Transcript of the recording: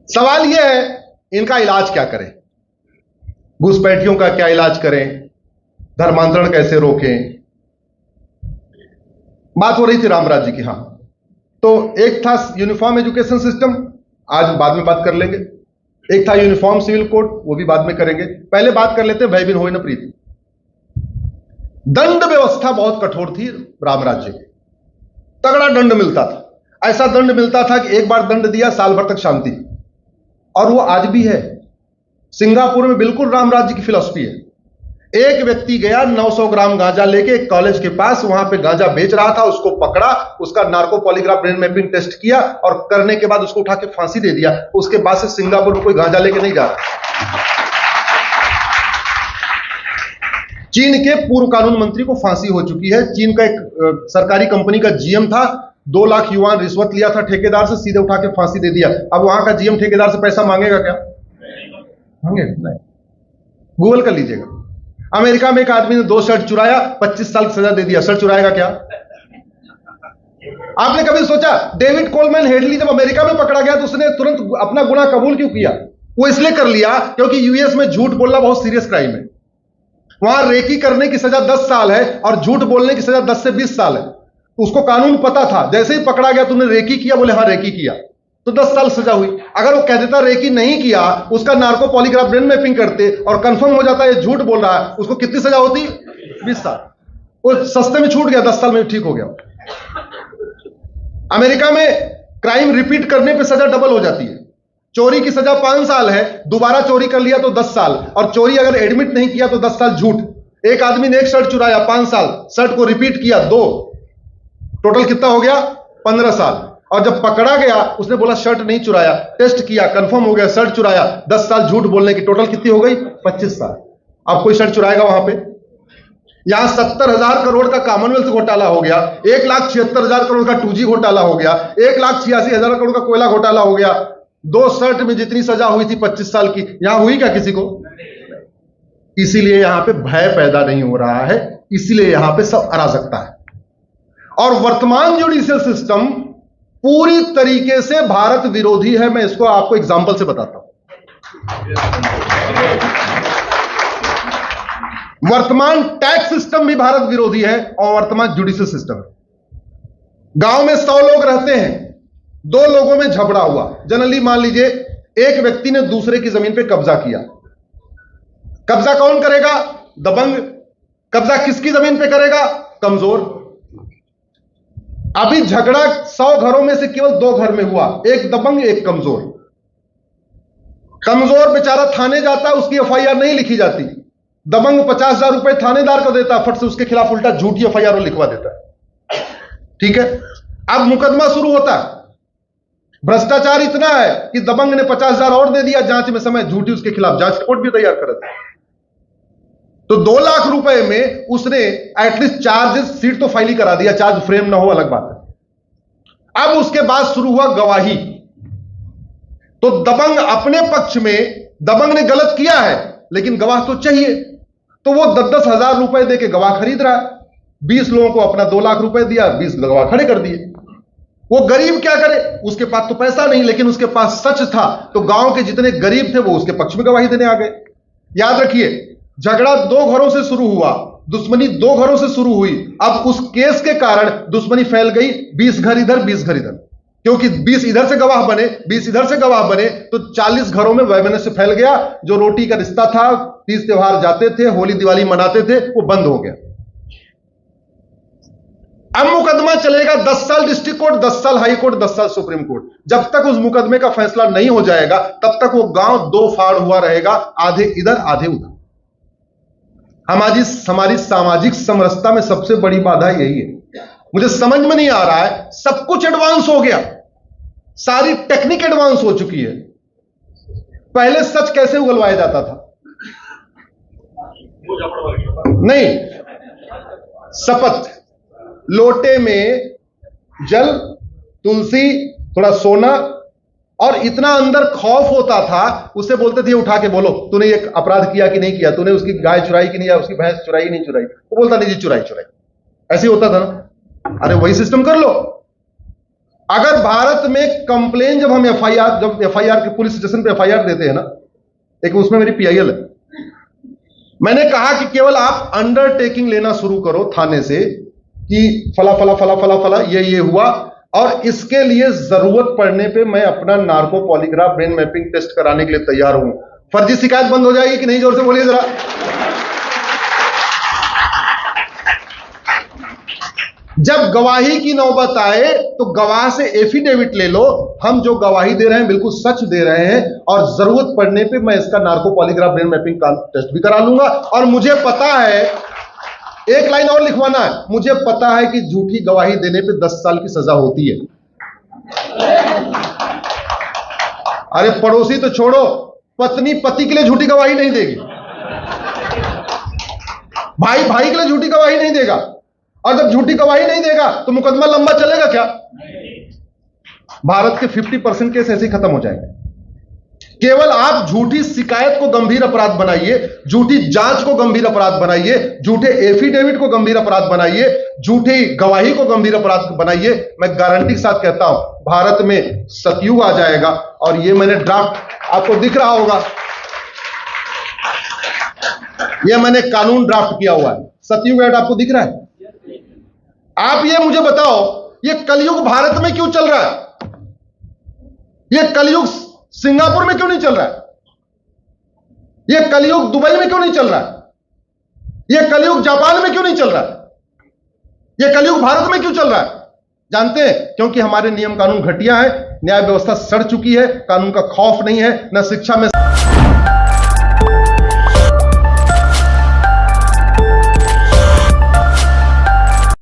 सवाल यह है इनका इलाज क्या करें, घुसपैठियों का क्या इलाज करें, धर्मांतरण कैसे रोकें। बात हो रही थी राम राज्य की। हां, तो एक था यूनिफॉर्म एजुकेशन सिस्टम, आज बाद में बात कर लेंगे। एक था यूनिफॉर्म सिविल कोड, वो भी बाद में करेंगे। पहले बात कर लेते हैं भय बिन होय न प्रीति। दंड व्यवस्था बहुत कठोर थी राम राज्य की, तगड़ा दंड मिलता था। ऐसा दंड मिलता था कि एक बार दंड दिया साल भर तक शांति, और वो आज भी है। सिंगापुर में बिल्कुल राम राज्य की फिलॉसफी है। एक व्यक्ति गया 900 ग्राम गांजा लेके एक कॉलेज के पास, वहां पे गांजा बेच रहा था, उसको पकड़ा, उसका narco polygraph brain mapping test किया और करने के बाद उसको उठा के फांसी दे दिया। उसके बाद से सिंगापुर में कोई गांजा लेके नहीं जा रहा। चीन के पूर्व कानून मंत्री को फांसी हो चुकी है। चीन का एक सरकारी कंपनी का जीएम था, 2 लाख युआन रिश्वत लिया था ठेकेदार से, सीधे उठा के फांसी दे दिया। अब वहां का जीएम ठेकेदार से पैसा मांगेगा क्या? मांगेगा नहीं। गूगल कर लीजिएगा। अमेरिका में एक आदमी ने 2 शर्ट चुराया, 25 साल की सजा दे दिया। शर्ट चुराएगा क्या? आपने कभी सोचा डेविड कोलमैन हेडली जब अमेरिका में पकड़ा गया तो उसने तुरंत अपना गुनाह कबूल क्यों किया? वो इसलिए कर लिया क्योंकि यूएस में झूठ बोलना बहुत सीरियस क्राइम है। वहां रेकी करने की सजा 10 साल है और झूठ बोलने की सजा 10 से 20 साल है। उसको कानून पता था। जैसे ही पकड़ा गया तुमने रेकी किया, बोले हां रेकी किया, तो 10 साल सजा हुई। अगर वो कह देता रेकी नहीं किया, उसका नार्को पॉलीग्राफ ब्रेन मैपिंग करते और कंफर्म हो जाता है झूठ बोल रहा है, उसको कितनी सजा होती? 20 साल। वो सस्ते में छूट गया, 10 साल में ठीक हो गया। अमेरिका में क्राइम रिपीट करने पे सजा डबल हो जाती है। चोरी की सजा 5 साल है, दोबारा चोरी कर लिया तो 10 साल, और चोरी अगर एडमिट नहीं किया तो 10 साल झूठ। एक आदमी ने एक शर्ट चुराया, 5 साल, शर्ट को रिपीट किया 2, टोटल कितना हो गया? 15 साल। और जब पकड़ा गया उसने बोला शर्ट नहीं चुराया, टेस्ट किया कंफर्म हो गया शर्ट चुराया, 10 साल झूठ बोलने की, टोटल कितनी हो गई? 25 साल। अब कोई शर्ट चुराएगा वहां पे? यहां 70,000 करोड़ का कॉमनवेल्थ घोटाला हो गया, 1,76,000 करोड़ का 2G घोटाला हो गया, 1,86,000 करोड़ का कोयला घोटाला हो गया। 2 शर्ट में जितनी सजा हुई थी 25 साल की, यहां हुई क्या किसी को? इसीलिए यहां पे भय पैदा नहीं हो रहा है, इसीलिए यहां पे सब अराजकता है। और वर्तमान जुडिशियल सिस्टम पूरी तरीके से भारत विरोधी है। मैं इसको आपको एग्जांपल से बताता हूं। वर्तमान टैक्स सिस्टम भी भारत विरोधी है और वर्तमान जुडिशियल सिस्टम। गांव में 100 लोग रहते हैं, 2 लोगों में झगड़ा हुआ। जनरली मान लीजिए एक व्यक्ति ने दूसरे की जमीन पे कब्जा किया। कब्जा कौन करेगा? दबंग। कब्जा किसकी जमीन पे करेगा? कमजोर। अभी झगड़ा 100 घरों में से केवल 2 घर में हुआ, एक दबंग एक कमजोर। कमजोर बेचारा थाने जाता है, उसकी एफआईआर नहीं लिखी जाती। दबंग 50,000 रुपए थानेदार को देता, फट से उसके खिलाफ उल्टा झूठी एफआईआर लिखवा देता है। ठीक है, अब मुकदमा शुरू होता है। भ्रष्टाचार इतना है कि दबंग ने 50,000 और दे दिया, जांच में समय, झूठी उसके खिलाफ जांच रिपोर्ट भी तैयार कर दिया। तो 2 लाख रुपए में उसने एटलीस्ट चार्जेस सीट तो फाइल ही करा दिया, चार्ज फ्रेम ना हो अलग बात है। अब उसके बाद शुरू हुआ गवाही। तो दबंग अपने पक्ष में, दबंग ने गलत किया है लेकिन गवाह तो चाहिए, तो वो 10-10 हजार रुपए देके गवाह खरीद रहा है। 20 लोगों को अपना 2 लाख रुपए दिया, 20 गवाह खड़े कर दिए। वो गरीब क्या करे? उसके पास तो पैसा नहीं, लेकिन उसके पास सच था, तो गांव के जितने गरीब थे वो उसके पक्ष में गवाही देने आ गए। याद रखिए, झगड़ा 2 घरों से शुरू हुआ, दुश्मनी 2 घरों से शुरू हुई। अब उस केस के कारण दुश्मनी फैल गई, 20 घर इधर 20 घर इधर, क्योंकि 20 इधर से गवाह बने, 20 इधर से गवाह बने, तो 40 घरों में वैमनस्य फैल गया। जो रोटी का रिश्ता था, तीज त्योहार जाते थे, होली दिवाली मनाते थे, वो बंद हो गया। अब मुकदमा चलेगा 10 साल डिस्ट्रिक्ट कोर्ट, 10 साल हाई कोर्ट, 10 साल सुप्रीम कोर्ट। जब तक उस मुकदमे का फैसला नहीं हो जाएगा तब तक वो गांव 2 फाड़ हुआ रहेगा, आधे इधर आधे उधर। हमारी सामाजिक समरसता में सबसे बड़ी बाधा यही है। मुझे समझ में नहीं आ रहा है, सब कुछ एडवांस हो गया, सारी टेक्निक एडवांस हो चुकी है। पहले सच कैसे उगलवाया जाता था? नहीं, शपथ, लोटे में जल, तुलसी, थोड़ा सोना, और इतना अंदर खौफ होता था, उससे बोलते थे उठा के बोलो तूने ये अपराध किया कि नहीं किया, तूने उसकी गाय चुराई कि नहीं, या उसकी भैंस चुराई नहीं चुराई। वो बोलता नहीं जी चुराई चुराई, ऐसे ही होता था ना। अरे वही सिस्टम कर लो। अगर भारत में कंप्लेन जब हम एफआईआर के पुलिस स्टेशन पे एफआईआर देते हैं ना, एक उसमें मेरी पीआईएल है, मैंने कहा कि केवल आप अंडरटेकिंग लेना शुरू करो थाने से कि फला फला फला फला फला ये हुआ, और इसके लिए जरूरत पड़ने पे मैं अपना narco polygraph brain mapping test कराने के लिए तैयार हूं। फर्जी शिकायत बंद हो जाएगी कि नहीं? जोर से बोलिए जरा। जब गवाही की नौबत आए तो गवाह से एफिडेविट ले लो, हम जो गवाही दे रहे हैं बिल्कुल सच दे रहे हैं, और जरूरत पड़ने पे मैं इसका नार्को पॉलीग्राफ ब्रेन मैपिंग का टेस्ट भी करा लूंगा। और मुझे पता है, एक लाइन और लिखवाना है, मुझे पता है कि झूठी गवाही देने पे 10 साल की सजा होती है। अरे पड़ोसी तो छोड़ो, पत्नी पति के लिए झूठी गवाही नहीं देगी, भाई भाई के लिए झूठी गवाही नहीं देगा, और जब झूठी गवाही नहीं देगा तो मुकदमा लंबा चलेगा क्या? भारत के 50% केस ऐसे ही खत्म हो जाएंगे। केवल आप झूठी शिकायत को गंभीर अपराध बनाइए, झूठी जांच को गंभीर अपराध बनाइए, झूठे एफिडेविट को गंभीर अपराध बनाइए, झूठी गवाही को गंभीर अपराध बनाइए। मैं गारंटी के साथ कहता हूं, भारत में सतयुग आ जाएगा। और ये मैंने ड्राफ्ट आपको दिख रहा होगा, ये मैंने कानून ड्राफ्ट किया हुआ है, सतयुग एक्ट आपको दिख रहा है। आप ये मुझे बताओ, ये कलयुग भारत में क्यों चल रहा है? ये कलयुग सिंगापुर में क्यों नहीं चल रहा है? ये कलयुग दुबई में क्यों नहीं चल रहा है? ये कलयुग जापान में क्यों नहीं चल रहा है? ये कलयुग भारत में क्यों चल रहा है? जानते हैं? क्योंकि हमारे नियम कानून घटिया है, न्याय व्यवस्था सड़ चुकी है, कानून का खौफ नहीं है, न शिक्षा में